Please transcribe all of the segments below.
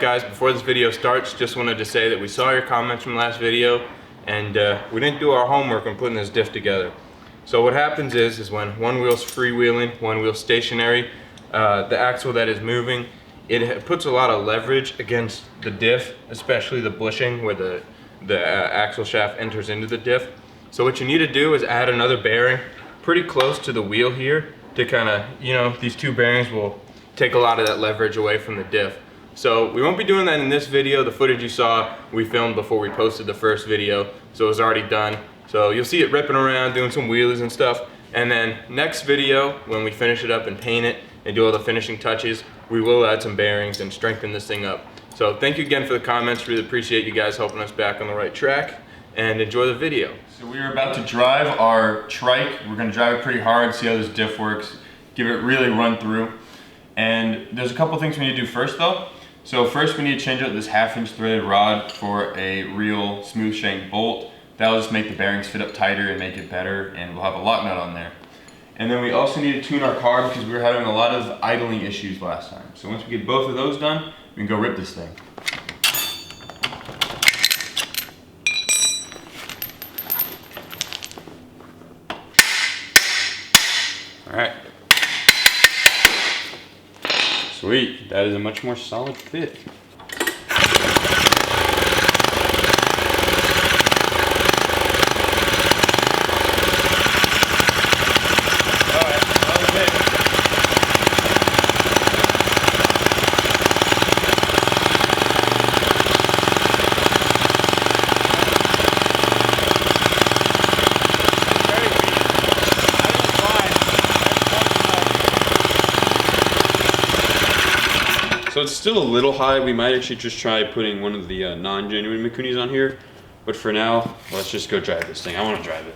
guys, before this video starts, just wanted to say that we saw your comments from last video and we didn't do our homework on putting this diff together. So what happens is when one wheel's freewheeling, one wheel's stationary, the axle that is moving, it puts a lot of leverage against the diff, especially the bushing where the axle shaft enters into the diff. So what you need to do is add another bearing pretty close to the wheel here to kind of, you know, these two bearings will take a lot of that leverage away from the diff. So we won't be doing that in this video. The footage you saw, we filmed before we posted the first video, so it was already done. So you'll see it ripping around, doing some wheelies and stuff. And then next video, when we finish it up and paint it and do all the finishing touches, we will add some bearings and strengthen this thing up. So thank you again for the comments. Really appreciate you guys helping us back on the right track, and enjoy the video. So we are about to drive our Trike. We're gonna drive it pretty hard, see how this diff works, give it really run through. And there's a couple things we need to do first though. So first we need to change out this 1/2 inch threaded rod for a real smooth shank bolt. That'll just make the bearings fit up tighter and make it better, and we'll have a lock nut on there. And then we also need to tune our car because we were having a lot of idling issues last time. So once we get both of those done, we can go rip this thing. All right. Sweet, that is a much more solid fit. So it's still a little high. We might actually just try putting one of the non-genuine Mikunis on here. But for now, let's just go drive this thing. I want to drive it.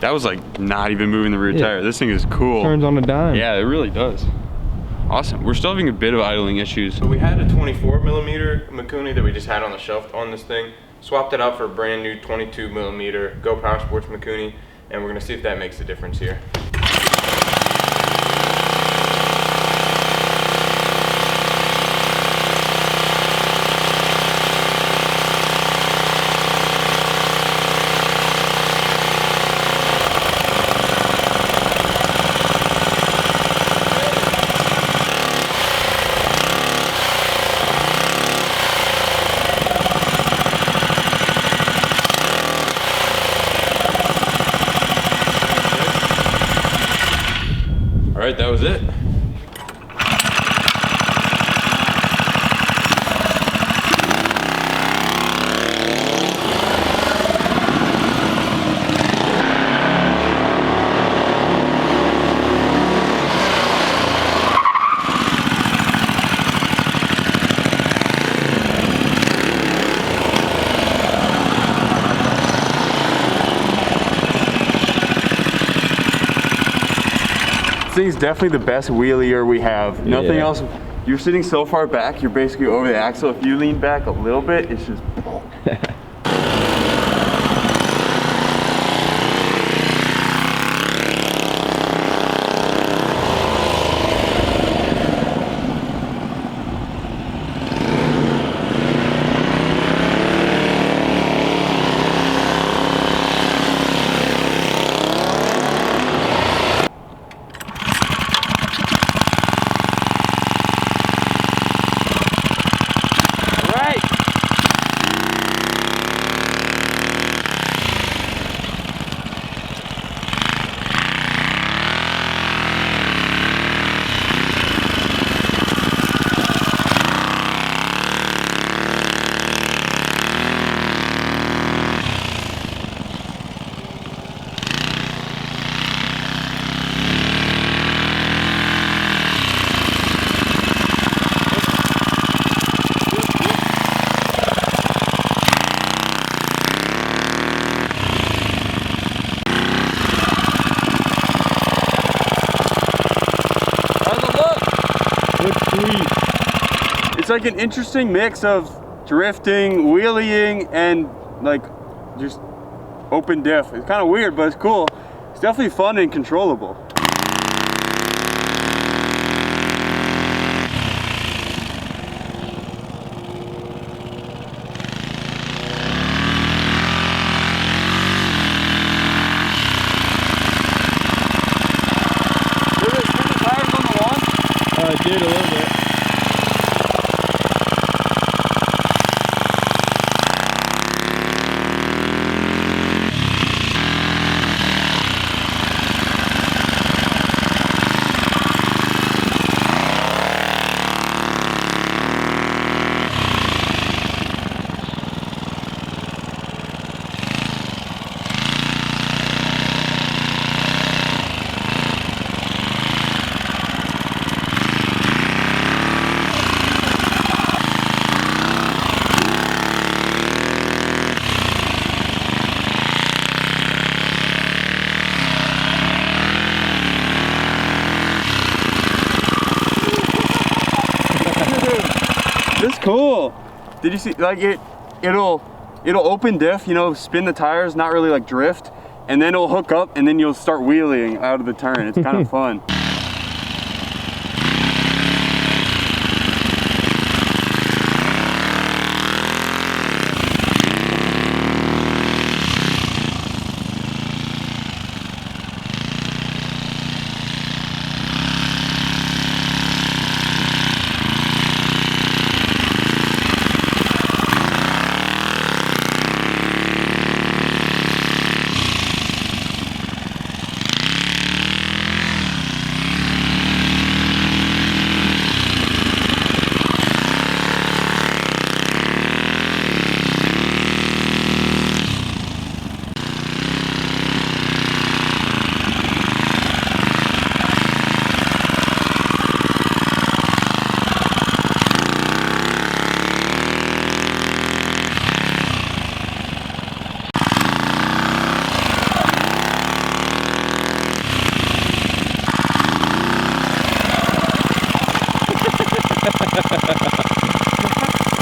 That was like not even moving the rear tire. This thing is cool. Turns on a dime. Yeah, it really does. Awesome. We're still having a bit of idling issues. So we had a 24mm Mikuni that we just had on the shelf on this thing. Swapped it out for a brand new 22mm Go Power Sports Mikuni, and we're gonna see if that makes a difference here. All right, that was it. This thing's definitely the best wheelier we have. Nothing else. You're sitting so far back, you're basically over the axle. If you lean back a little bit, it's just It's like an interesting mix of drifting, wheeling, and like just open diff. It's kind of weird, but it's cool. It's definitely fun and controllable. I did a little bit. This is cool. Did you see, like it'll open diff, you know, spin the tires, not really like drift, and then it'll hook up and then you'll start wheeling out of the turn. It's kind of fun.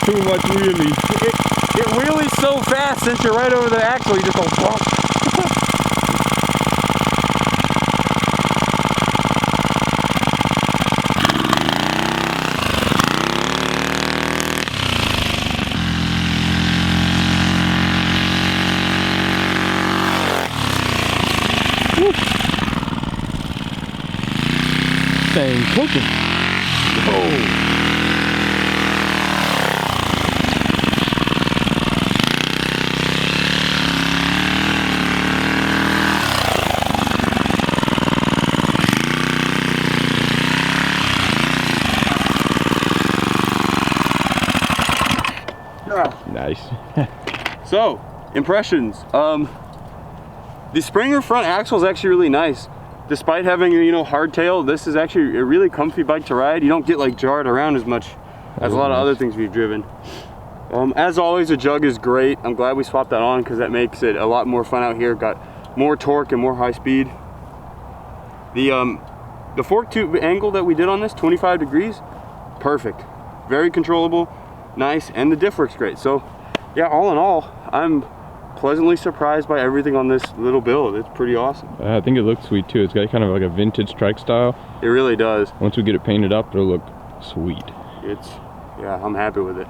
Too much wheelie. It wheelies so fast since you're right over the axle, you just go bump. Thing cooking. Oh. Nice. So, impressions. The Springer front axle is actually really nice. Despite having, you know, hardtail, this is actually a really comfy bike to ride. You don't get like jarred around as much as a lot of other things we've driven. As always, the jug is great. I'm glad we swapped that on because that makes it a lot more fun out here. Got more torque and more high speed. The fork tube angle that we did on this, 25 degrees, perfect. Very controllable, nice, and the diff works great. So yeah, all in all, I'm pleasantly surprised by everything on this little build. It's pretty awesome. I think it looks sweet too. It's got kind of like a vintage Trike style. It really does. Once we get it painted up, it'll look sweet. Yeah, I'm happy with it.